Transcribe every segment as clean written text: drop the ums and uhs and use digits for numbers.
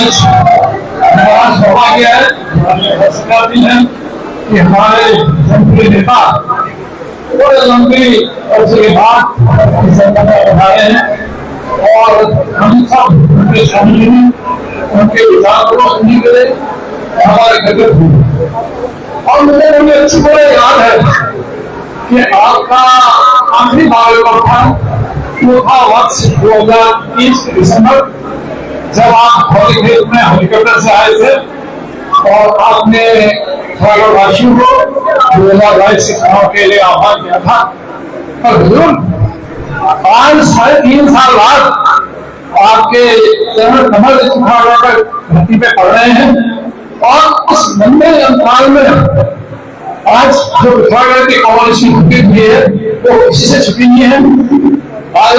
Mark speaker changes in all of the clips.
Speaker 1: आज हमारा सौभाग्य है कि हमारे जनप्रिय नेता बड़े लंबी अर्से के बाद उठाए हैं और हम सब उनके शामिल हैं, उनके विचार को सुनने के लिए हमारे घर हुए। और मुझे बड़ी अच्छी तरह याद है कि आपका आखिरी बायोलॉग था, वो था वर्ष 2030 दिसंबर, जब आप हॉलीखेल में हेलीकॉप्टर से आए थे और आपने वासियों को 2022 के चुनाव के लिए आह्वान किया था। और हुजूर आज 3.5 साल बाद आपके चरण कमल धरती पे पड़ रहे हैं और उस लंबे अंतराल में आज जो पिथौरागढ़ की कॉलेज छुट्टी हुई है वो किसी से छुट्टी नहीं है। आज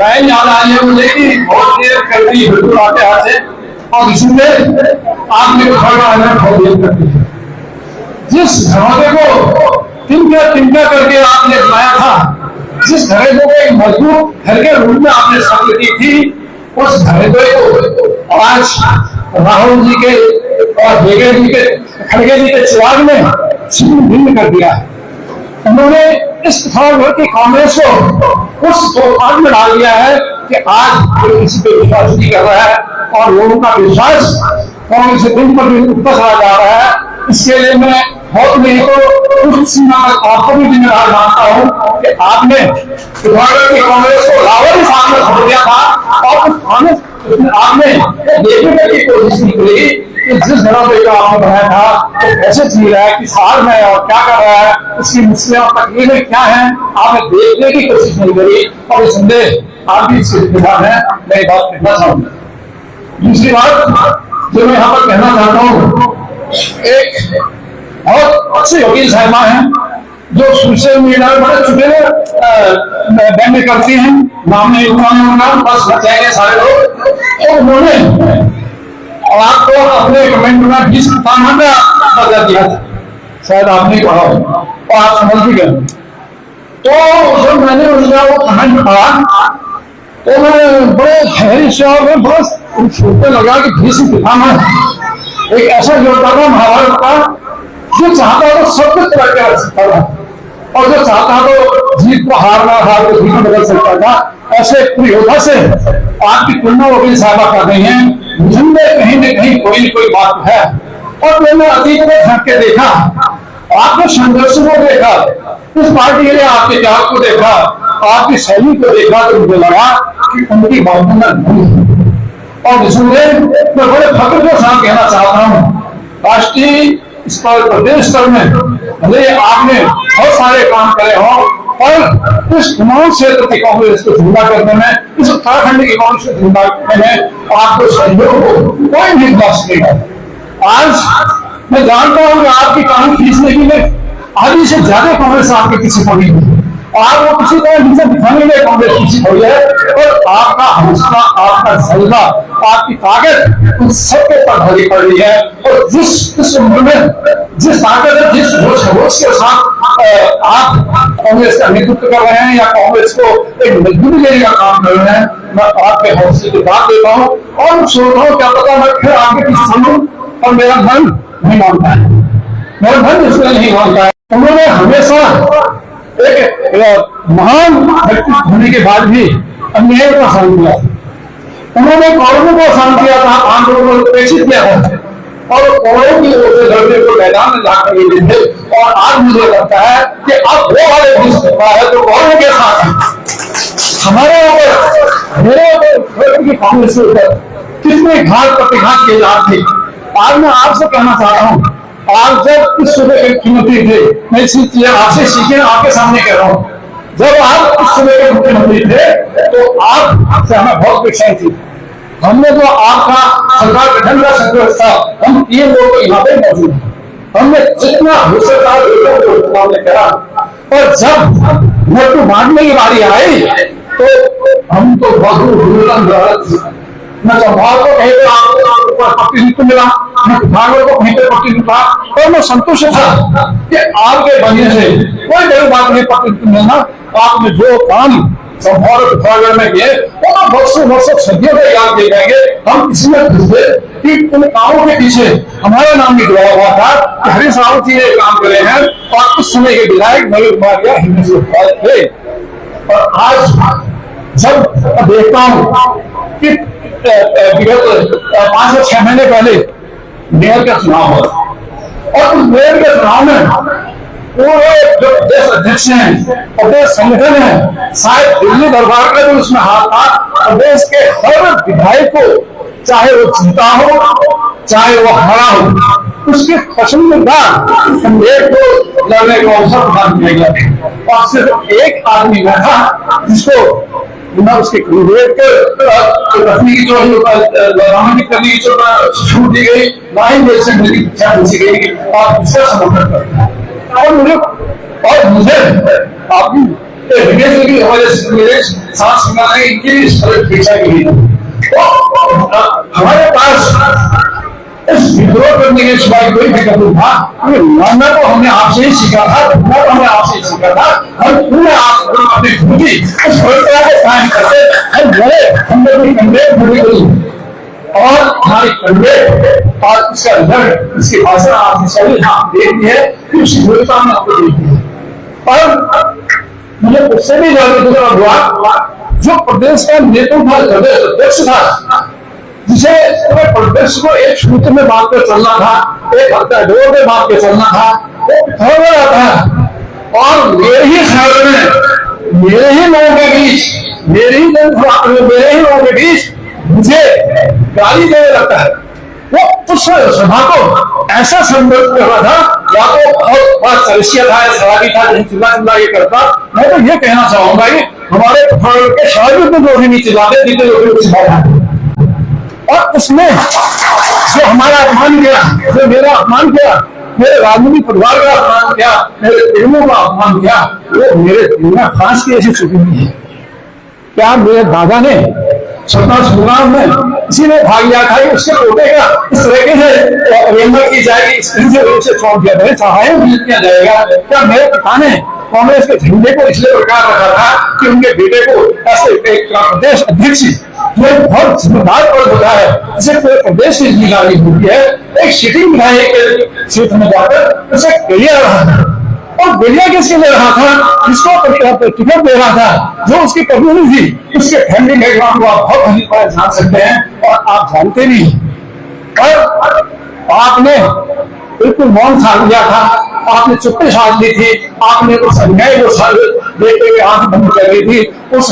Speaker 1: लाइन याद आई है मुझे कि बहुत देर कर दी बिल्कुल आते आते और इसलिए आपने पिथौरागढ़ बहुत देर कर दी। जिस धमाके को तिनका करके आपने बनाया था, जिस धमाके को एक मजबूत घर के रूप में आपने स्थापित की थी, उस धमाके को आज राहुल जी के और खड़गे जी के चिराग में भिन्न कर दिया है। उन्होंने इस पिथौरागढ़ की कांग्रेस को उस तूफान में डाल दिया है कि आज कोई किसी पे विश्वास नहीं कर रहा है और लोगों का विश्वास कांग्रेस से दिन पर दिन उठता चला जा रहा है। इसके लिए मैं बहुत नहीं तो कुछ सीमा तक आपको भी जिम्मेदार मानता हूँ कि आपने पिथौरागढ़ की कांग्रेस को लाहौर सामने छोड़ दिया था और उस कांग्रेस आपने देखने की कोशिश नहीं करी कि जिस धरती का आपने बनाया था वो कैसे जी रहा है, किस हाल में और क्या कर रहा है, उसकी मुश्किलें और तकलीफें क्या हैं, आपने देखने की कोशिश नहीं करी। और ये संदेह आप भी इसके जिम्मेदार है। मैं एक बात कहना चाहूंगा। दूसरी बात जो मैं यहाँ पर कहना चाहता हूँ, एक बहुत अच्छे वकील साहिबा हैं जो सोशल मीडिया में बड़े छुटे बैन करती हैं, नाम नहीं उठाना बस बचाएंगे सारे लोग। और उन्होंने और आपको अपने कमेंट में 20 बता दिया था, शायद आपने पढ़ा हो और आप समझ भी गए। तो जब मैंने उनका वो कमेंट पढ़ा तो मैं बड़े गहरी शौक में बस सोचने लगा कि 20 पितामह एक ऐसा योद्धा था महाभारत का जो चाहता तो सब कुछ करके रख सकता था और जो चाहता तो जीत को हार को जीत में बदल सकता था। ऐसे योद्धा से आपकी तुलना वकील साहबा कर रही है। मुझे कहीं न कहीं कोई बात है। और मैंने अतीत में झांक के देखा, आपके संघर्ष को देखा, इस पार्टी के लिए आपके त्याग को देखा, आपकी शैली को देखा तो मुझे लगा कि उनकी बातों में नहीं। और इसलिए मैं बड़े फख्र के साथ कहना चाहता हूँ, राष्ट्रीय स्तर प्रदेश स्तर में भले आपने बहुत सारे काम करे हो और इस चुनाव क्षेत्र की कांग्रेस को जिंदा करने में, इस उत्तराखंड की कांग्रेस को जिंदा करने में आपको सहयोग को कोई भी बख्श नहीं है। आज मैं जानता हूं कि आपकी कानून खींचने के लिए आधी से ज्यादा कांग्रेस आपके पीछे पड़ी है। आप वो किसी तरह नीचे दिखाने में कांग्रेस पीछे पड़ी है और आपका हौसला, आपका जज्बा, आपकी ताकत उन सबके पर भरी पड़ रही है। और जिस उम्र में जिस ताकत, जिस होश के साथ आप कांग्रेस का नेतृत्व कर रहे हैं या कांग्रेस को एक मजबूती देने का काम कर रहे हैं, मैं आपके हौसले की बात देता हूँ और सोचता हूँ क्या पता मैं फिर आपके पीछे चलूं और मेरा मन नहीं मानता है, मेरा मन इसलिए नहीं मानता है। उन्होंने हमेशा एक महान व्यक्तित्व होने के बाद भी अन्याय को आसान किया। उन्होंने कौरवों को आसान किया था, आम लोगों को उपेक्षित किया था और कौरवों की ओर से लड़ने को मैदान में जाकर ये थे। और आज मुझे लगता है कि अब वो वाले भी सकता है तो कौरवों के साथ हमारे ऊपर, मेरे ऊपर, कांग्रेस के ऊपर कितने घात प्रतिघात किए जाते थे। आज मैं आपसे कहना चाहता हूँ, आप जब इस सूबे के मुख्यमंत्री थे, मैं इसी चीजें आपसे सीखे आपके सामने कह रहा हूँ, जब आप इस सूबे के मुख्यमंत्री थे तो आपसे हमें बहुत अपेक्षाएं थी। हमने जो आपका सरकार गठन का संघर्ष था, हम 3 लोग यहाँ पे मौजूद हैं, हमने जितना हो सकता हमने करा। और जब नोटू बांटने की बारी आई तो हम तो बहुत न चौहान को कहीं पे आपको प्रतिनिधित्व मिला, न भागवत को कहीं पे प्रतिनिधित्व मिला और मैं संतुष्ट था कि आपके बनने से कोई बड़ी बात नहीं प्रतिनिधित्व मिलना। आपने जो काम संभाल पिथौरागढ़ में गए, वो तो वर्षों सदियों का याद दे जाएंगे। हम किसी में घुसते कि उन कामों के पीछे हमारा नाम भी जुड़ा हुआ था कि हरीश रावत जी ये काम करे हैं, और उस समय के विधायक नवीन कुमार या हिंदी से थे। और आज जब देखता हूँ कि विगत 5 या 6 महीने पहले मेयर का चुनाव हुआ, और उस मेयर के चुनाव में पूरे जो प्रदेश अध्यक्ष हैं, प्रदेश संगठन है, शायद दिल्ली दरबार का भी उसमें हाथ था। प्रदेश के हर विधायक को, चाहे वो जीता हो चाहे वो हारा हो, उसके पसंदीदा कैंडिडेट को लड़ने का अवसर प्रदान किया गया। और सिर्फ एक आदमी बैठा जिसको न उसके कैंडिडेट के रखने की जो नामांकित करने की जो छूट दी गई, ना ही इलेक्शन की इच्छा पूछी गई, और इसका समर्थन करता है। और मुझे आपकी मेरे साथ सुना है इनकी शिक्षा की हमारे पास इस विद्रोह करने के सिवाय कोई विकल्प था। लड़ना तो हमने आपसे ही सीखा था, लड़ना तो हमने आपसे ही सीखा था। हम पूरे अपनी भूमि इस परंपरा को कायम करते हम लड़े, हमने भी कंडेट पूरी करी, और हमारी कंडेट और इसका रिजल्ट, इसकी भाषा आपकी सभी हाँ देखती है कि उस विरोधता में आपको देखती है। और मुझे उससे भी ज्यादा दूसरा हुआ जो प्रदेश का नेतृत्व था, प्रदेश अध्यक्ष था, जिसे प्रदेश को एक सूत्र में बांध कर चलना था, एक हफ्ता डोर में बांध के चलना था, वो हो रहा था। और मेरे ही शहर में, मेरे ही लोगों के बीच, मेरे ही लोगों के बीच मुझे गाली देने लगता है। वो उस सभा को ऐसा संबोधित कर रहा था, या तो बहुत बड़ा सदस्य था, सवाली था, चिल्ला चिल्ला ये करता। मैं तो ये कहना चाहूंगा कि हमारे पिथौरागढ़ के शहर में तो लोग नहीं चिल्लाते, जितने लोग चिल्लाया। और उसमें जो हमारा अपमान किया, जो मेरा अपमान किया, मेरे राजनीतिक परिवार का अपमान किया, मेरे प्रेमों का अपमान किया, वो मेरे दिल में फांस की ऐसी चुकी हुई है। क्या मेरे दादा ने स्वतंत्रता संग्राम में किसी ने भाग लिया था कि उसके पोते का इस तरीके से अवहेलना की जाएगी, इस तरह से उसे छोड़ दिया जाए, चाहे किया जाएगा? क्या मेरे पिता ने कांग्रेस के झंडे को इसलिए प्रकार रखा था कि उनके बेटे को ऐसे एक प्रदेश अध्यक्ष जो बहुत जिम्मेदार पद होता है, जिसे पूरे प्रदेश की जिम्मेदारी होती है, एक सिटिंग विधायक के क्षेत्र में जाकर उसे गलिया रहा था। और गलिया किसके ले रहा था? जिसको टिकट दे रहा था, जो उसकी कम्युनिटी थी, उसके फैमिली बैकग्राउंड को आप बहुत अच्छी तरह जान सकते हैं, और आप जानते नहीं। और आपने बिल्कुल मौन साध लिया था, आपने चुप्पी साध ली थी, आपने उस अन्याय को देखते हुए आंख बंद कर ली थी। उस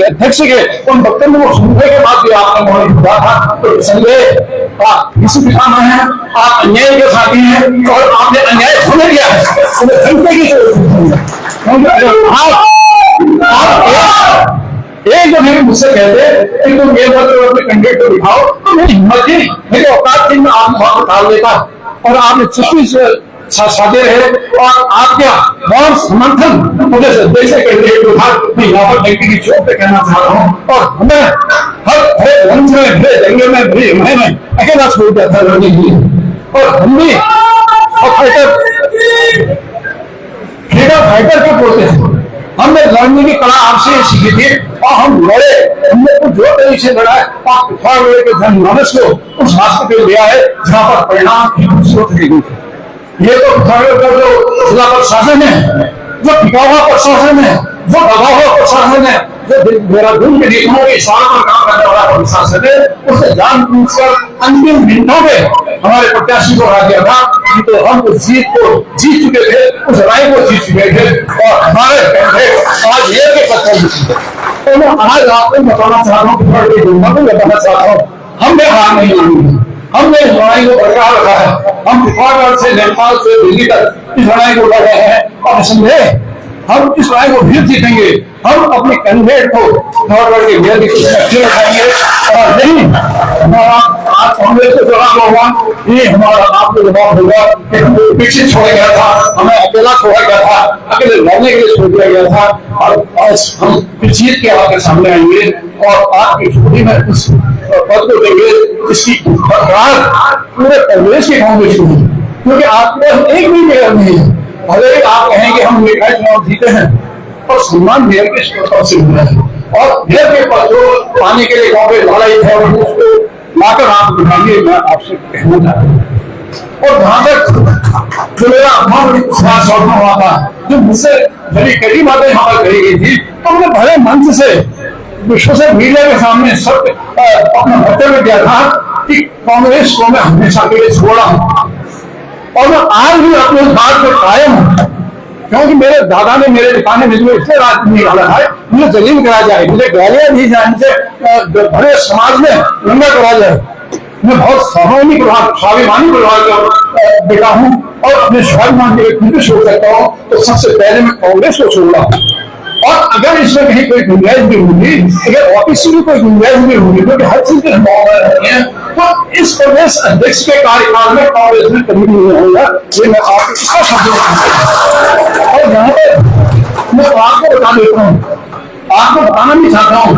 Speaker 1: अध्यक्ष के उन वक्तव्य को सुनने के बाद भी आपने मौन हुआ था। तो संजय आप किसी दिशा में हैं, आप अन्याय के साथी हैं, और आपने अन्याय होने दिया है। एक जो मेरे मुझसे कहते कि तुम ये मतलब अपने कैंडिडेट को दिखाओ, तो मेरी हिम्मत थी, मेरी औकात थी, मैं आप वहां डाल देता। और आपने चुप्पी से साधे रहे, और आपका बहुत समर्थन मुझे देश के कैंडिडेट को था। मैं यहाँ पर व्यक्ति की चोट पे कहना चाह रहा हूँ, और हमें हर रंग में, भरे दंगे में, भरी हिमाय में अकेला छोड़ दिया था लड़ने के लिए। और हम भी फाइटर के बोलते थे, हमने लड़ने की कला आपसे सीखी थी, और हम लड़े। हमने कुछ जो तरीके से लड़ा है, आप पिथौरागढ़ के जनमानस को उस रास्ते पे लिया है जहां पर परिणाम की खूबसूरत दी गई थी। ये तो पिथौरागढ़ का जो जिला प्रशासन है, जो टिका हुआ प्रशासन है, जो दबा हुआ प्रशासन है, जो देहरादून के नियमों के इशारों पर काम करने वाला प्रशासन है, उसे जानबूझकर अंतिम मिनटों में हमारे प्रत्याशी को हरा दिया था। तो हम उस जीत को जीत चुके थे, उस राय को जीत चुके थे, और हमारे आज ये के पत्थर। तो मैं आज आपको बताना चाह रहा हूँ, बताना चाहता हूँ, हमने हार नहीं मानी, हमने इस लड़ाई को बरकरार रखा है। हम पिथौरागढ़ से नेपाल से दिल्ली तक इस लड़ाई को लड़ रहे हैं, और संदेह हम इस लड़ाई को फिर जीतेंगे। हम अपने कैंडिडेट को पिथौरागढ़ के मेयर की अच्छे रखाएंगे, और नहीं हमारा आज कांग्रेस को जवाब होगा, ये हमारा आपको जवाब होगा कि हमें पीछे छोड़ा गया था, हमें अकेला छोड़ा गया था, अकेले लड़ने के लिए छोड़ दिया गया था, और आज हम जीत के आपके सामने आएंगे, और आपकी झोली में उस पद को देंगे जिसकी पूरे प्रदेश की कांग्रेस को, क्योंकि आपके पास एक भी मेयर नहीं है। भले ही आप कहें कि हम निकाय चुनाव जीते हैं, और सम्मान मेयर के स्तर से मिला है। और मेयर के पास जो पानी के लिए गाँव में लड़ाई है उसको लाकर आप दिखाइए, मैं आपसे कहना चाहता हूँ। और जहां तक जो मेरा मन सौंपा हुआ था, जो मुझसे बड़ी कड़ी बातें यहाँ पर कही गई थी, तो हमने भले मंच से विश्व से मीडिया के सामने सब अपना वक्तव्य दिया था कि कांग्रेस को मैं हमेशा के लिए छोड़ा हूं और मैं आज भी अपने बात पर कायम हूं, क्योंकि मेरे दादा ने मेरे पिता ने मुझे इसलिए राजनीति निकाला है, मुझे जलील करा जाए, मुझे गालियां दी जाए, मुझे बड़े समाज में नंगा करा जाए। मैं बहुत स्वाभिमानी परिवार का बेटा हूं और अपने स्वाभिमान के लिए छोड़ सकता हूं, तो सबसे पहले मैं कांग्रेस को छोड़ रहा हूं। और अगर इसमें कहीं कोई गुंजाइश भी होगी, अगर ऑफिस की कोई गुंजाइश भी होगी, क्योंकि हर चीज की संभावना रहती है, तो इस प्रदेश अध्यक्ष के कार्यकाल में कांग्रेस में कभी नहीं होगा। ये मैं आपको इसका शब्द और यहाँ पर मैं आपको बता देता हूँ, आपको बताना भी चाहता हूँ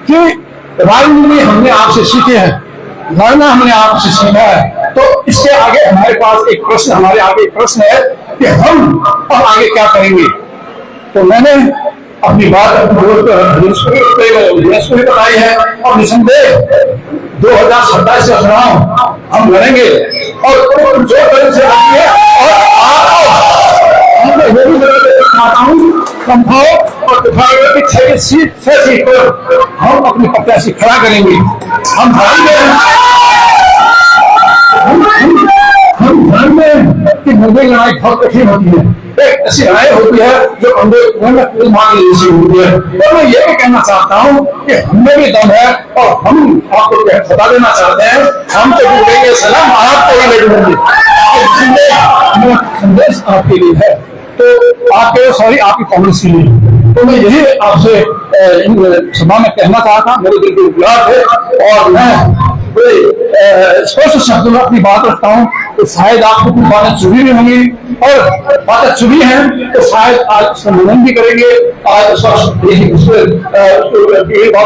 Speaker 1: कि राजनीति हमने आपसे सीखे हैं, लड़ना हमने आपसे सीखा है। तो इसके आगे हमारे पास एक प्रश्न, हमारे आगे एक प्रश्न है कि हम अब आगे क्या करेंगे। तो मैंने अपनी बात बताई है और निसंदेह 2027 का चुनाव हम लड़ेंगे और जो तरह से लड़ेंगे और 6 सीट पर हम अपनी प्रत्याशी खड़ा करेंगे। हम जानते हैं कि मुद्दे लड़ाई बहुत कठिन होती है, एक ऐसी लड़ाई होती है जो अंदर मांग जैसी होती है। तो मैं ये भी कहना चाहता हूँ कि हमें भी दम है और हम आपको बता देना चाहते हैं, हम तो जुड़ेंगे सलाम आपको ही लड़ेंगे। संदेश आपके लिए है, तो आपके आपकी कांग्रेस के लिए। तो मैं यही आपसे सभा में कहना चाहता, मेरे दिल की गुलाब है और मैं स्पष्ट शब्दों में अपनी बात रखता हूँ। तो शायद आपको कुछ बातें चुभी भी होंगी और बातें चुभी हैं तो शायद आज उसका मनन भी करेंगे, आज उसको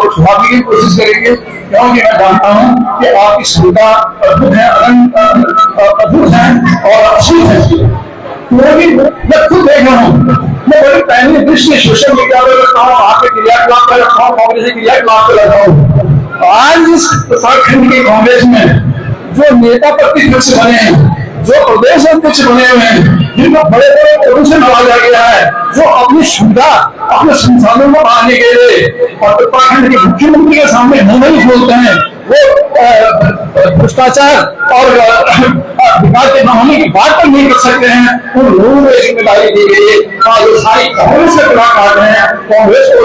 Speaker 1: छुपाने की कोशिश करेंगे, क्योंकि मैं जानता हूँ कि आपकी क्षमता अद्भुत है, अद्भुत है और अच्छी है। मैं खुद देख रहा हूँ, मैं बड़ी पहली दृष्टि सोशल मीडिया पर रखता हूँ, आपके क्रियाकलाप पर रखता हूँ, कांग्रेस के क्रियाकलाप पर रखता हूँ। आज इस उत्तराखंड की कांग्रेस में जो नेता प्रतिपक्ष बने हैं, जो प्रदेश अध्यक्ष बने हुए हैं, जिनको बड़े बड़े पदों से नवाजा गया है, जो अपनी सुविधा अपने संसाधनों को बढ़ाने के लिए और उत्तराखंड के मुख्यमंत्री के सामने नहीं बोलते हैं, वो भ्रष्टाचार और विकास के न होने की बात पर नहीं कर सकते हैं, उन लोगों को जिम्मेदारी दी गई है। जो सारी कांग्रेस से बुरा काट रहे हैं, कांग्रेस को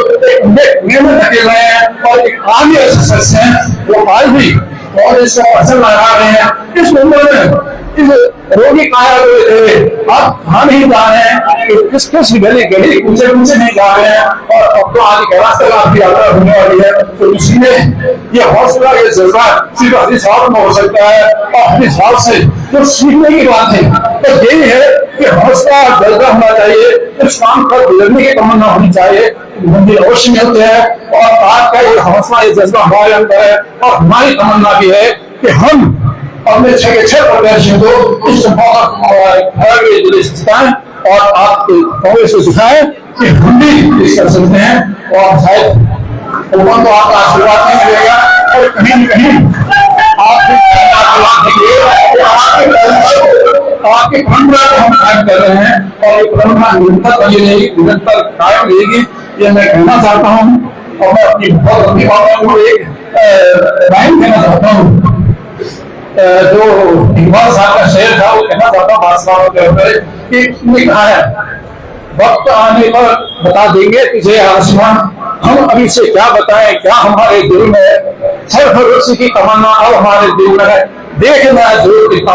Speaker 1: में धके रहे हैं और एक आगे ऐसे शख्स हैं वो आज भी कांग्रेस का असर लगा रहे हैं। इस मुद्दे में इस रोगी काया थे, अब हम ही जा रहे हैं कि किस गली गली ऊंचे नहीं जा रहे हैं और अब तो आगे रास्ते आपकी यात्रा होने वाली है। तो इसलिए ये हौसला, ये जज्बा सिर्फ अपनी साथ में हो सकता है और अपने हिसाब से जो सीखने की बात है तो यही है कि हौसला जज्बा होना चाहिए, इस काम पर गुजरने की तमन्ना होनी चाहिए, मंदिर अवश्य मिलते हैं। और आपका ये हौसला, ये जज्बा हमारे अंदर है और हमारी तमन्ना भी है कि हम अपने 6 के 6 प्रत्याशियों को इस सिखाएं और आप कांग्रेस को सिखाएं कि हम भी इस कर सकते हैं और शायद तो आपका आशीर्वाद नहीं मिलेगा और कहीं न कहीं आपके परंपरा को हम कायम कर रहे हैं और ये परंपरा निरंतर कायम रहेगी, ये मैं कहना चाहता हूँ। और मैं अपनी बहुत अपनी बातों को एक लाइन कहना चाहता हूँ, जो इकबाल साहब का शेर था, वो कहना चाहता हूँ बादशाह के ऊपर कि उसने कहा है, वक्त आने पर बता देंगे तुझे आसमान, हम अभी से क्या बताएं क्या हमारे दिल में है, सर्वभरोसे की तमन्ना अब हमारे दिल में है, देखना जो कितना